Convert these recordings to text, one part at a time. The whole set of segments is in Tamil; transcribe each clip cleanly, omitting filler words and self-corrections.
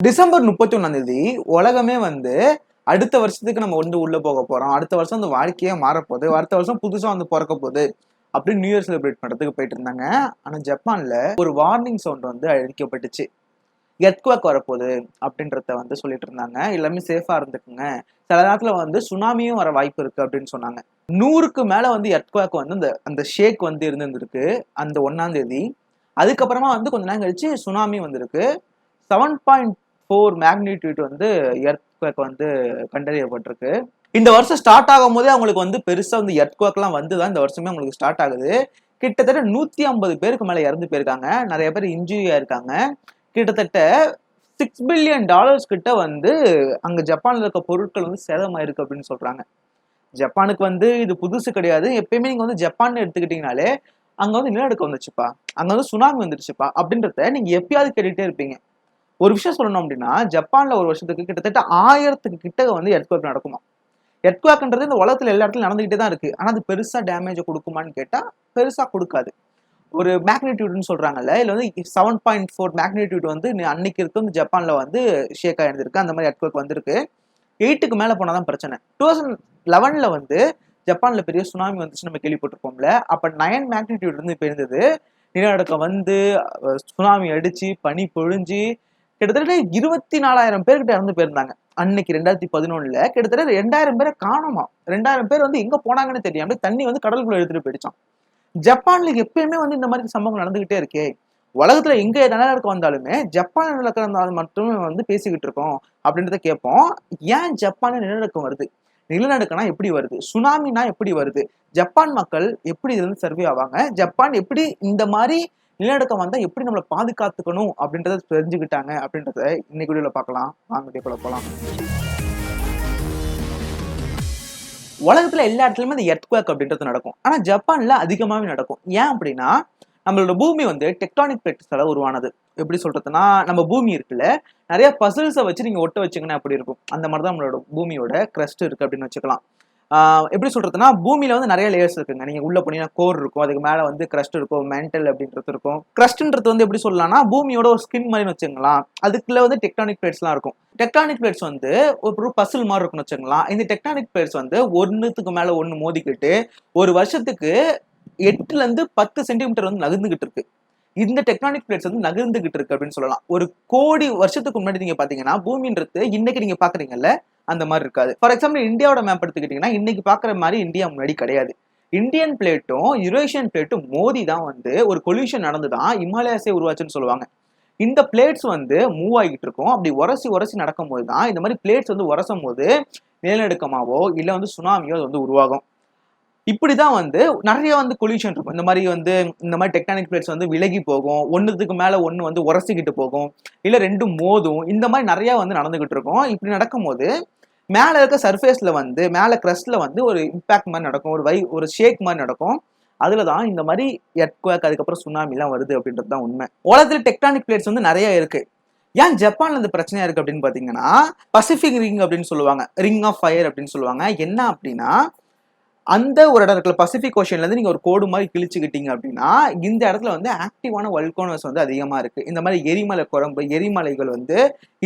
டிசம்பர் 31 உலகமே அடுத்த வருஷத்துக்கு நம்ம உள்ள போக போறோம். அடுத்த வருஷம் அந்த வாழ்க்கையே மாறப்போகுது. அடுத்த வருஷம் புதுசா பொறக்க போகுது அப்படின்னு நியூ இயர் செலிப்ரேட் பண்றதுக்கு போயிட்டு இருந்தாங்க. ஆனா ஜப்பான்ல ஒரு வார்னிங் சவுண்ட் அழிக்கப்பட்டுச்சு. எர்த்குவேக் வரப்போகுது அப்படின்றத சொல்லிட்டு இருந்தாங்க. எல்லாமே சேஃபா இருந்துக்குங்க. சில நேரத்துல சுனாமியும் வர வாய்ப்பு இருக்கு அப்படின்னு சொன்னாங்க. 100க்கு மேல எர்த்குவேக் அந்த அந்த ஷேக் இருந்திருக்கு அந்த 1ஆம் தேதி. அதுக்கப்புறமா கொஞ்ச நேரம் கழிச்சு சுனாமி வந்திருக்கு. 7.4 மேக்னிடியூட் எர்த்குவேக் கண்டறியப்பட்டிருக்கு. இந்த வருஷம் ஸ்டார்ட் ஆகும் போதே அவங்களுக்கு பெருசா எர்த்குவேக்லாம் வந்துதான் இந்த வருஷமே அவங்களுக்கு ஸ்டார்ட் ஆகுது. கிட்டத்தட்ட 150 பேருக்கு மேல இறந்து போயிருக்காங்க. நிறைய பேர் இன்ஜுரியா இருக்காங்க. கிட்டத்தட்ட $6 பில்லியன் கிட்ட அங்க ஜப்பான்ல இருக்க பொருட்கள் சேதமாயிருக்கு அப்படின்னு சொல்றாங்க. ஜப்பானுக்கு இது புதுசு கிடையாது. எப்பயுமே நீங்க ஜப்பான் எடுத்துக்கிட்டீங்கனாலே அங்க நிலநடுக்கம் வந்துச்சுப்பா, அங்க சுனாமி வந்துருச்சுப்பா அப்படின்றத நீங்க எப்பயாவது கேட்டுட்டே இருப்பீங்க. ஒரு விஷயம் சொல்லணும் அப்படின்னா, ஜப்பான்ல ஒரு வருஷத்துக்கு கிட்டத்தட்ட 1000க்கு கிட்ட எர்த்குவேக் நடக்குமா. எர்த்குவேக்ன்றது இந்த உலகத்துல எல்லா இடத்துலயும் நடந்துகிட்டே தான் இருக்கு. ஆனா அது பெருசா டேமேஜ் கொடுக்குமான்னு கேட்டா பெருசா கொடுக்காது. ஒரு மேக்னிடியூட்னு சொல்றாங்கல்ல, இதுல 7.4 மேக்னிடியூட் அன்னைக்கு இருக்கு ஜப்பான்ல ஷேக் ஆயிருந்திருக்கு. அந்த மாதிரி எர்த்குவேக் வந்திருக்கு. 8க்கு மேல போனாதான் பிரச்சனை. 2011ல ஜப்பான்ல பெரிய சுனாமி வந்துச்சு, நம்ம கேள்விப்பட்டிருப்போம்ல. அப்ப 9 மேக்னிடியூட் இப்ப இருந்தது. நிலநடுக்கம் சுனாமி அடிச்சு பனி பொழிஞ்சு கிட்டத்தட்ட 24,000 பேர்கிட்ட இறந்து போயிருந்தாங்க. அன்னைக்கு 2011ல கிட்டத்தட்ட 2000 பேரை காணோமா. 2000 பேர் எங்க போனாங்கன்னு தெரியாம தண்ணி கடலுக்குள்ள எடுத்துட்டு போயிடுச்சான். ஜப்பான்ல எப்பயுமே இந்த மாதிரி சம்பவம் நடந்துகிட்டே இருக்கே. உலகத்துல எங்க நிலநடுக்கம் வந்தாலுமே ஜப்பான் நிலநடுக்கம் மட்டுமே பேசிக்கிட்டு இருக்கோம் அப்படின்றத கேட்போம். ஏன் ஜப்பான்ல நிலநடுக்கம் வருது? நிலநடுக்கம்னா எப்படி வருது? சுனாமினா எப்படி வருது? ஜப்பான் மக்கள் எப்படி இதுல சர்வே ஆவாங்க? ஜப்பான் எப்படி இந்த மாதிரி நிலநடுக்கம் வந்தா எப்படி நம்மளை பாதுகாத்துக்கணும் அப்படின்றத தெரிஞ்சுக்கிட்டாங்க அப்படின்றத இன்னைக்கு வீடியோல பார்க்கலாம். வாங்க வீடியோக்குள்ள போலாம். உலகத்துல எல்லா இடத்துலயுமே இந்த எர்த்குவேக் அப்படின்றது நடக்கும். ஆனா ஜப்பான்ல அதிகமாவே நடக்கும். ஏன் அப்படின்னா, நம்மளோட பூமி டெக்டானிக் பிளேட்ஸால உருவானது. எப்படி சொல்றதுன்னா, நம்ம பூமி இருக்குல்ல, நிறைய பசில்ஸை வச்சு நீங்க ஒட்ட வச்சுங்கன்னா அப்படி இருக்கும். அந்த மாதிரிதான் நம்மளோட பூமியோட கிரஸ்ட் இருக்கு அப்படின்னு வச்சுக்கலாம். எப்படி சொல்றதுன்னா, பூமியில நிறைய லேயர்ஸ் இருக்குங்க. நீங்க உள்ள போனீங்கன்னா கோர் இருக்கும், அதுக்கு மேல கிரஸ்ட் இருக்கும், மென்டல் அப்படின்றது இருக்கும். கிரஸ்ட்ன்றது எப்படி சொல்லலாம்னா, பூமியோட ஒரு ஸ்கின் மாதிரி வச்சுக்கலாம். அதுக்குள்ள டெக்டானிக் பிளேட்ஸ்லாம் இருக்கும். டெக்டானிக் பிளேட்ஸ் ஒரு பசில் மாதிரி இருக்குன்னு வச்சுக்கலாம். இந்த டெக்டானிக் பிளேட்ஸ் ஒன்னுக்கு மேல ஒன்னு மோதிக்கிட்டு ஒரு வருஷத்துக்கு 8ல இருந்து 10 சென்டிமீட்டர் நகர்ந்துகிட்டு இருக்கு. இந்த டெக்டானிக் பிளேட்ஸ் நகர்ந்துகிட்டு இருக்கு அப்படின்னு சொல்லலாம். ஒரு கோடி வருஷத்துக்கு முன்னாடி நீங்க பாத்தீங்கன்னா பூமின்றது இன்னைக்கு நீங்க பாக்குறீங்கல்ல அந்த மாதிரி இருக்காது. ஃபார் எக்ஸாம்பிள் இந்தியாவோட மேப் எடுத்துக்கிட்டீங்கன்னா இன்னைக்கு பாக்குற மாதிரி இந்தியா முன்னாடி கிடையாது. இந்தியன் பிளேட்டும் யூரேஷியன் பிளேட்டும் மோதி தான் ஒரு கொல்யூஷன் நடந்துதான் இமாலயாஸே உருவாச்சுன்னு சொல்லுவாங்க. இந்த பிளேட்ஸ் மூவ் ஆகிட்டு இருக்கும். அப்படி உரசி நடக்கும் போது தான் இந்த மாதிரி பிளேட்ஸ் உரசும் போது நிலநடுக்கமாவோ இல்ல சுனாமியோ அது உருவாகும். இப்படிதான் நிறைய கொல்யூஷன் இருக்கும். இந்த மாதிரி டெக்டானிக் பிளேட்ஸ் விலகி போகும். ஒன்னுக்கு மேல ஒன்னு உரசிக்கிட்டு போகும், இல்ல ரெண்டும் மோதும். இந்த மாதிரி நிறைய நடந்துகிட்டு இருக்கும். இப்படி நடக்கும் போது மேல இருக்க சர்ஃபேஸ்ல மேல கிரஸ்ட்ல ஒரு இம்பாக்ட் மாதிரி நடக்கும், ஒரு ஷேக் மாதிரி நடக்கும். அதுலதான் இந்த மாதிரி எர்த்குவேக் அதுக்கப்புறம் சுனாமி எல்லாம் வருது அப்படின்றதுதான் உண்மை. உலகத்துல டெக்டானிக் பிளேட்ஸ் நிறைய இருக்கு. ஏன் ஜப்பான்ல இந்த பிரச்சனையா இருக்கு அப்படின்னு பாத்தீங்கன்னா, பசிபிக் ரிங் அப்படின்னு சொல்லுவாங்க, ரிங் ஆஃப் ஃபயர் அப்படின்னு சொல்லுவாங்க. என்ன அப்படின்னா, அந்த ஒரு இடம் இருக்குல்ல, பசிபிக் ஓஷன்ல இருந்து நீங்க ஒரு கோடு மாதிரி கிழிச்சுக்கிட்டீங்க அப்படின்னா இந்த இடத்துல ஆக்டிவான வல்கனோஸ் அதிகமா இருக்கு. இந்த மாதிரி எரிமலை குழம்பு எரிமலைகள்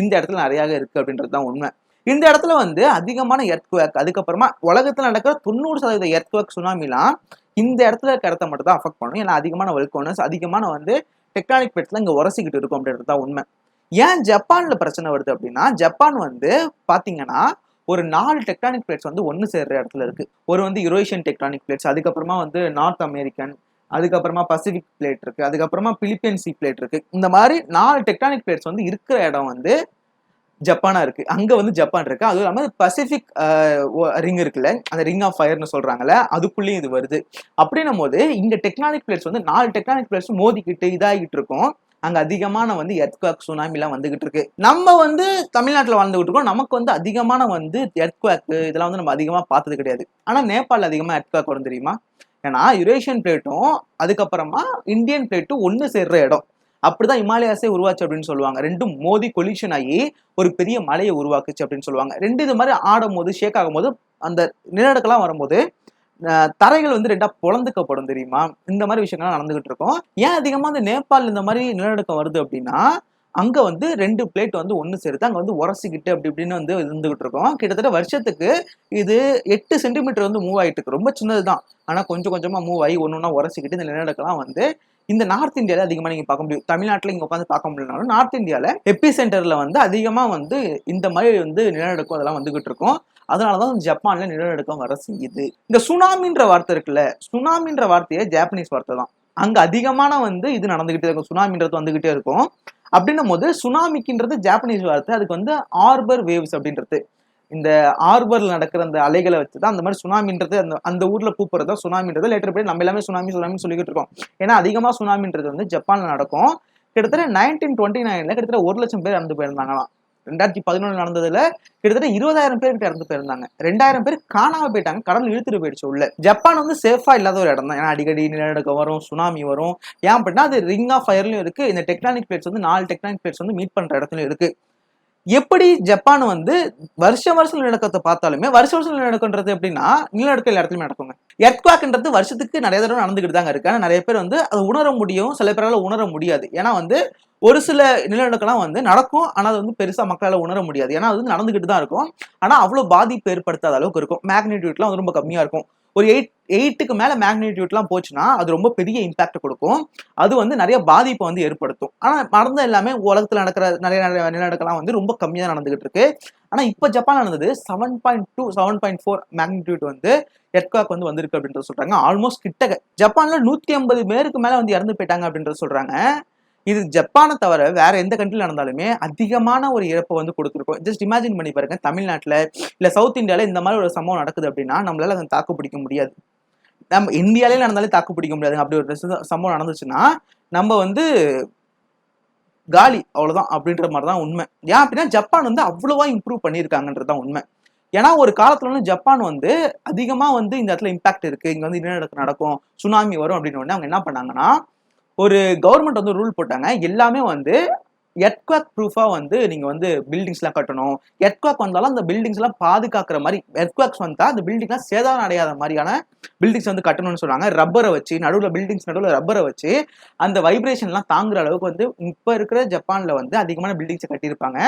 இந்த இடத்துல நிறைய இருக்கு அப்படின்றதுதான் உண்மை. இந்த இடத்துல அதிகமான எர்த்குவேக், அதுக்கப்புறமா உலகத்துல நடக்கிற 90% எர்த்குவேக் சுனாமிலாம் இந்த இடத்துல இருக்க இடத்த மட்டும் தான் அஃபெக்ட் பண்ணும். ஏன்னா அதிகமான வல்கனோஸ், அதிகமான டெக்டானிக் பிளேட்ஸ்ல இங்க உரசிக்கிட்டு இருக்கும் அப்படின்றதுதான் உண்மை. ஏன் ஜப்பான்ல பிரச்சனை வருது அப்படின்னா, ஜப்பான் பாத்தீங்கன்னா ஒரு 4 டெக்டானிக் பிளேட்ஸ் ஒன்னு சேர்ற இடத்துல இருக்கு. ஒரு யூரேஷியன் டெக்டானிக் பிளேட்ஸ், அதுக்கப்புறமா நார்த் அமெரிக்கன், அதுக்கப்புறமா பசிபிக் பிளேட் இருக்கு, அதுக்கப்புறமா பிலிப்பைன் சி பிளேட் இருக்கு. இந்த மாதிரி 4 டெக்டானிக் பிளேட்ஸ் இருக்கிற இடம் ஜப்பானா இருக்கு. அங்க ஜப்பான் இருக்கு. அதுவும் இல்லாம பசிபிக் ரிங் இருக்குல்ல, அந்த ரிங் ஆஃப் ஃபயர்னு சொல்றாங்கல்ல, அதுக்குள்ளேயும் இது வருது. அப்படின்னும் போது இங்க டெக்டானிக் பிளேட்ஸ் 4 டெக்டானிக் பிளேட்ஸ் மோதிக்கிட்டு இதாகிட்டு இருக்கும். அங்க அதிகமான எர்த்குவேக் சுனாமி எல்லாம் வந்துகிட்டு இருக்கு. நம்ம தமிழ்நாட்டுல வாழ்ந்துகிட்டு இருக்கோம். நமக்கு அதிகமான எர்த்குவேக் இதெல்லாம் நம்ம அதிகமா பார்த்தது கிடையாது. ஆனா நேபாள் அதிகமா எர்த்குவேக் வரும் தெரியுமா? ஏன்னா யூரேஷியன் பிளேட்டும் அதுக்கப்புறமா இந்தியன் பிளேட்டும் ஒன்னு சேர்ற இடம். அப்படிதான் இமாலயாஸே உருவாச்சு அப்படின்னு சொல்லுவாங்க. ரெண்டும் மோதி கொலிஷன் ஆகி ஒரு பெரிய மலையை உருவாக்குச்சு அப்படின்னு சொல்லுவாங்க. ரெண்டு இது மாதிரி ஆடும் போது ஷேக் ஆகும் போது அந்த நிலநடுக்கெல்லாம் வரும்போது தரைகள் ரெண்டா பொழந்துக்கப்படும் தெரியுமா? இந்த மாதிரி விஷயங்கள்லாம் நடந்துகிட்டு இருக்கும். ஏன் அதிகமா நேபாள் இந்த மாதிரி நிலநடுக்கம் வருது அப்படின்னா, அங்க வந்து 2 பிளேட் வந்து ஒண்ணு சேர்த்து அங்க வந்து உரசிக்கிட்டு அப்படி இப்படின்னு வந்து இருந்துகிட்டு இருக்கோம். கிட்டத்தட்ட வருஷத்துக்கு இது 8 சென்டிமீட்டர் வந்து மூவ் ஆயிட்டு இருக்கு. ரொம்ப சின்னதுதான். ஆனா கொஞ்சம் கொஞ்சமா மூவ் ஆகி ஒண்ணு ஒண்ணா உரசிக்கிட்டு இந்த நிலநடுக்கம்லாம் வந்து இந்த நார்த் இந்தியால அதிகமா நீங்க பார்க்க முடியும். தமிழ்நாட்டுல இங்க உட்காந்து பார்க்க முடியலனாலும் நார்த் இந்தியால எபி சென்டர்ல வந்து அதிகமா வந்து இந்த மாதிரி வந்து நிலநடுக்கம் அதெல்லாம் வந்துகிட்டு இருக்கும். அதனாலதான் ஜப்பான்ல நிலநடுக்கம் வர செய்யுது. இந்த சுனாமின்ற வார்த்தை இருக்குல்ல, சுனாமின்ற வார்த்தையே ஜாப்பனீஸ் வார்த்தை தான். அங்க அதிகமான வந்து இது நடந்துகிட்டே இருக்கும். சுனாமின்றது வந்துகிட்டே இருக்கும். அப்படின்னும் போது சுனாமிக்குன்றது ஜாப்பனீஸ் வார்த்தை. அதுக்கு வந்து ஆர்பர் வேவ்ஸ் அப்படின்றது. இந்த ஆர்பர்ல நடக்கிற அந்த அலைகளை வச்சுதான் அந்த மாதிரி சுனாமின்றது அந்த அந்த ஊர்ல கூப்பிடுறதா சுனாமின்றது. லேட்டர் போய் நம்ம எல்லாமே சுனாமி சுனாமின்னு சொல்லிக்கிட்டு இருக்கோம். ஏன்னா அதிகமா சுனாமின்றது வந்து ஜப்பான்ல நடக்கும். கிட்டத்தட்ட 1929ல கிட்டத்தட்ட 1 லட்சம் பேர் இறந்து போயிருந்தாங்களாம். 2011 நடந்ததுல கிட்டத்தட்ட 20,000 பேர் கிட்ட இறந்து போயிருந்தாங்க. 2,000 பேர் காணாம போயிட்டாங்க. கடல் இழுத்துட்டு போயிடுச்சு உள்ள. ஜப்பான் வந்து சேஃபா இல்லாத ஒரு இடம் தான். ஏன்னா அடிக்கடி நிலநடுக்கம் வரும், சுனாமி வரும். ஏன் அப்படின்னா அது ரிங் ஆஃப் ஃபயர்லயும் இருக்கு. இந்த டெக்டானிக் பிளேட்ஸ் வந்து 4 டெக்டானிக் பிளேட்ஸ் வந்து மீட் பண்ற இடத்துலயும் இருக்கு. எப்படி ஜப்பான் வந்து வருஷம் நிலநடுக்கத்தை பார்த்தாலுமே வருஷம் நிலநடுக்கன்றது எப்படின்னா நிலநடுக்கம் எல்லா இடத்துலயுமே நடக்குங்க. எர்த்குவாக்ன்றது வருஷத்துக்கு நிறைய தடவை நடந்துகிட்டு தாங்க இருக்கு. ஆனா நிறைய பேர் வந்து அதை உணர முடியும், சில பேரால உணர முடியாது. ஏன்னா வந்து ஒரு சில நிலநடுக்கம்லாம் வந்து நடக்கும், ஆனா அது வந்து பெருசா மக்களால உணர முடியாது. ஏன்னா அது வந்து நடந்துகிட்டு தான் இருக்கும். ஆனா அவ்வளவு பாதிப்பு ஏற்படுத்தாத அளவுக்கு இருக்கும். மேக்னிடியூட்லாம் வந்து ரொம்ப கம்மியா இருக்கும். ஒரு 8க்கு மேல மேக்னிடியூட்லாம் போச்சுன்னா அது ரொம்ப பெரிய இம்பாக்ட் கொடுக்கும். அது வந்து நிறைய பாதிப்பை வந்து ஏற்படுத்தும். ஆனா நடந்த எல்லாமே உலகத்துல நடக்கிற நிறைய நிலநடுக்கம்லாம் வந்து ரொம்ப கம்மியா நடந்துகிட்டு இருக்கு. ஆனா இப்ப ஜப்பான் நடந்தது 7.2 7.4 மேக்னிடியூட் வந்து எர்த்குவாக் வந்து வந்திருக்கு அப்படின்றத சொல்றாங்க. ஆல்மோஸ்ட் கிட்டக்க ஜப்பான்ல 150 பேருக்கு மேல வந்து இறந்து போயிட்டாங்க அப்படின்றத சொல்றாங்க. இது ஜப்பானை தவிர வேற எந்த கண்ட்ரில நடந்தாலுமே அதிகமான ஒரு இழப்பை வந்து கொடுத்துருக்கும். ஜஸ்ட் இமேஜின் பண்ணி பாருங்க, தமிழ்நாட்டுல இல்ல சவுத் இந்தியால இந்த மாதிரி ஒரு சம்பவம் நடக்குது அப்படின்னா நம்மளால அதை தாக்கு பிடிக்க முடியாது. நம்ம இந்தியாலே நடந்தாலே தாக்கு பிடிக்க முடியாது. அப்படி ஒரு சம்பவம் நடந்துச்சுன்னா நம்ம வந்து காலி அவ்வளவுதான் அப்படின்ற மாதிரிதான் உண்மை. ஏன் அப்படின்னா ஜப்பான் வந்து அவ்வளவா இம்ப்ரூவ் பண்ணியிருக்காங்கன்றதுதான் உண்மை. ஏன்னா ஒரு காலத்துல வந்து ஜப்பான் வந்து அதிகமா வந்து இந்த இடத்துல இம்பாக்ட் இருக்கு, இங்க வந்து நிலநடுக்கம் நடக்கும், சுனாமி வரும் அப்படின்னு உடனே அவங்க என்ன பண்ணாங்கன்னா ஒரு கவர்மெண்ட் வந்து ரூல் போட்டாங்க. எல்லாமே வந்து எர்த்குவாக் ப்ரூஃபா வந்து நீங்க வந்து பில்டிங்ஸ் எல்லாம் கட்டணும். எர்த்குவாக் வந்தாலும் அந்த பில்டிங்ஸ் எல்லாம் பாதுகாக்கிற மாதிரி, எர்த்குவாக்ஸ் வந்தா அந்த பில்டிங் எல்லாம் சேதாரம் அடையாத மாதிரியான பில்டிங்ஸ் வந்து கட்டணும்னு சொன்னாங்க. ரப்பரை வச்சு பில்டிங்ஸ் நடுவில் ரப்பரை வச்சு அந்த வைப்ரேஷன் எல்லாம் தாங்குற அளவுக்கு வந்து இப்ப இருக்கிற ஜப்பான்ல வந்து அதிகமான பில்டிங்ஸை கட்டியிருப்பாங்க.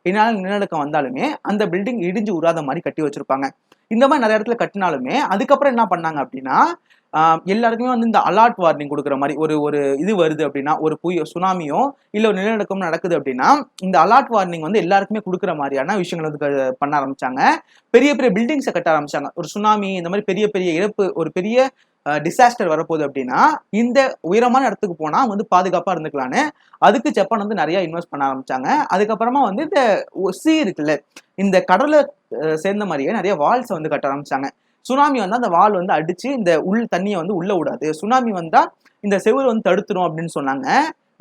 இதனால நிலநடுக்கம் வந்தாலுமே அந்த பில்டிங் இடிஞ்சு உராத மாதிரி கட்டி வச்சிருப்பாங்க. இந்த மாதிரி நிறைய இடத்துல கட்டினாலுமே அதுக்கப்புறம் என்ன பண்ணாங்க அப்படின்னா எல்லாருக்குமே வந்து இந்த அலர்ட் வார்னிங் கொடுக்குற மாதிரி ஒரு இது வருது அப்படின்னா, ஒரு சுனாமியோ இல்ல ஒரு நிலநடுக்கம் நடக்குது அப்படின்னா இந்த அலர்ட் வார்னிங் வந்து எல்லாருக்குமே கொடுக்குற மாதிரியான விஷயங்கள் வந்து பண்ண ஆரம்பிச்சாங்க. பெரிய பெரிய பில்டிங்ஸை கட்ட ஆரம்பிச்சாங்க. ஒரு சுனாமி இந்த மாதிரி பெரிய பெரிய இழப்பு, ஒரு பெரிய டிசாஸ்டர் வரப்போகுது அப்படின்னா இந்த உயரமான இடத்துக்கு போனா வந்து பாதுகாப்பா இருந்துக்கலான்னு அதுக்கு ஜப்பான் வந்து நிறைய இன்வெஸ்ட் பண்ண ஆரம்பிச்சாங்க. அதுக்கப்புறமா வந்து இந்த சி இருக்குல்ல, இந்த கடலை சேர்ந்த மாதிரியே நிறைய வால்ஸ் வந்து கட்ட ஆரம்பிச்சாங்க. சுனாமி வந்தா அந்த வால் வந்து அடிச்சு இந்த தண்ணியை வந்து உள்ள விடாது, சுனாமி வந்தா இந்த செவுரு வந்து தடுத்துரும் அப்படின்னு சொன்னாங்க.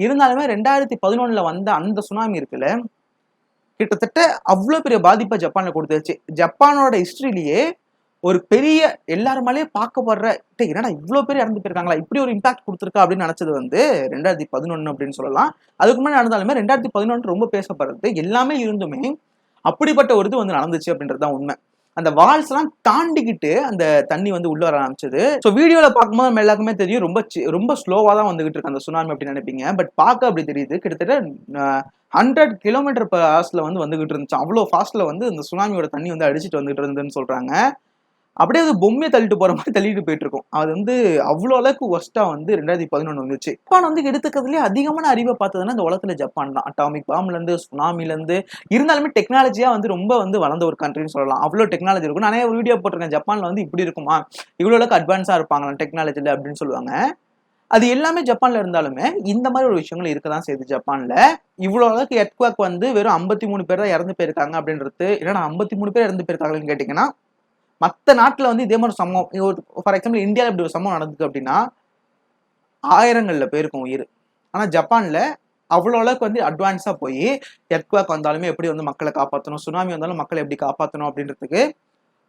இருந்தாலுமே 2011 வந்த அந்த சுனாமி இருக்குல்ல, கிட்டத்தட்ட அவ்வளவு பெரிய பாதிப்பை ஜப்பான்ல கொடுத்துருச்சு. ஜப்பானோட ஹிஸ்டரியிலேயே ஒரு பெரிய எல்லாருமாலே பார்க்கப்படுற என்னடா இவ்வளவு பேர் இறந்து போயிருக்காங்களா, இப்படி ஒரு இம்பாக்ட் கொடுத்துருக்கா அப்படின்னு நினைச்சது வந்து 2011 அப்படின்னு சொல்லலாம். அதுக்கு முன்னாடி நடந்தாலுமே 2011 ரொம்ப பேசப்படுறது எல்லாமே இருந்துமே அப்படிப்பட்ட ஒரு இது வந்து நடந்துச்சு அப்படின்றதுதான் உண்மை. அந்த வால்ஸ் எல்லாம் தாண்டிக்கிட்டு அந்த தண்ணி வந்து உள்ள வர ஆரம்பிச்சது. ஸோ வீடியோல பார்க்கும்போது நம்ம எல்லாருக்குமே தெரியும் ரொம்ப ஸ்லோவா தான் வந்துகிட்டு இருக்கு அந்த சுனாமி அப்படின்னு நினைப்பீங்க. பட் பார்க்க அப்படி தெரியுது. கிட்டத்தட்ட 100 km/h வந்து வந்துகிட்டு இருந்துச்சு. அவ்வளோ ஃபாஸ்ட்ல வந்து இந்த சுனாமியோட தண்ணி வந்து அடிச்சுட்டு வந்துகிட்டு இருந்ததுன்னு சொல்றாங்க. அப்படியே அது பொம்மையை தள்ளிட்டு போற மாதிரி தள்ளிட்டு போயிட்டு இருக்கும். அது வந்து அவ்வளோ அளவுக்கு ஒஸ்டா வந்து 2011 வந்துச்சு. ஜப்பான் வந்து எடுத்துக்கிறதுலேயே அதிகமான அறிவை பார்த்ததுன்னா இந்த உலகத்துல ஜப்பான் தான். அட்டாமிக் பாம்ல இருந்து சுனாமில இருந்து இருந்தாலுமே டெக்னாலஜியா வந்து ரொம்ப வந்து வளர்ந்த ஒரு கண்ட்ரின்னு சொல்லலாம். அவ்வளோ டெக்னாலஜி இருக்கும். நிறைய வீடியோ போட்டிருக்கேன், ஜப்பான்ல வந்து இப்படி இருக்குமா, இவ்வளோ அளவுக்கு அட்வான்ஸா இருப்பாங்களா டெக்னாலஜில அப்படின்னு சொல்லுவாங்க. அது எல்லாமே ஜப்பான்ல இருந்தாலுமே இந்த மாதிரி ஒரு விஷயங்கள் இருக்கதான் செய்யுது ஜப்பான்ல. இவ்வளவு அளவுக்கு எர்த்குவாக் வந்து வெறும் 53 பேர் தான் இறந்து போயிருக்காங்க அப்படின்றது. ஏன்னா 53 பேர் இறந்து போயிருக்காங்கன்னு கேட்டீங்கன்னா மற்ற நாட்டுல வந்து இதே மாதிரி சம்பவம், ஃபார் எக்ஸாம்பிள் இந்தியாவில் இப்படி ஒரு சம்பவம் நடந்தது அப்படின்னா ஆயிரங்கள்ல பேருக்கும் உயிர். ஆனா ஜப்பான்ல அவ்வளோ அளவுக்கு வந்து அட்வான்ஸா போய் எர்த்குவாக் வந்தாலுமே எப்படி வந்து மக்களை காப்பாற்றணும், சுனாமி வந்தாலும் மக்களை எப்படி காப்பாற்றணும் அப்படின்றதுக்கு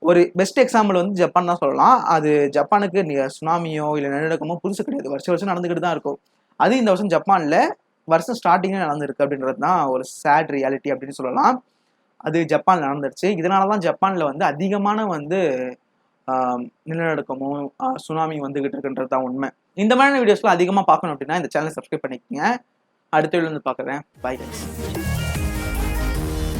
ஒரு பெஸ்ட் எக்ஸாம்பிள் வந்து ஜப்பான் தான் சொல்லலாம். அது ஜப்பானுக்கு சுனாமியோ இல்லை நிலநடுக்கமோ புதுசு கிடையாது, வருஷம் நடந்துகிட்டு தான் இருக்கும். அது இந்த வருஷம் ஜப்பான்ல வருஷம் ஸ்டார்டிங்ல நடந்திருக்கு அப்படின்றது தான் ஒரு சேட் ரியாலிட்டி அப்படின்னு சொல்லலாம். அது ஜப்பான்ல நடந்துருச்சு. இதனாலதான் ஜப்பான்ல வந்து அதிகமான வந்து நிலநடுக்கமும் சுனாமி வந்துகிட்டு இருக்குன்றது தான் உண்மை. இந்த மாதிரியான வீடியோஸ்லாம் அதிகமா பார்க்கணும் அப்படின்னா இந்த சேனலை சப்ஸ்கிரைப் பண்ணிக்கோங்க. அடுத்த வீடியோல வந்து பார்க்குறேன். Bye guys.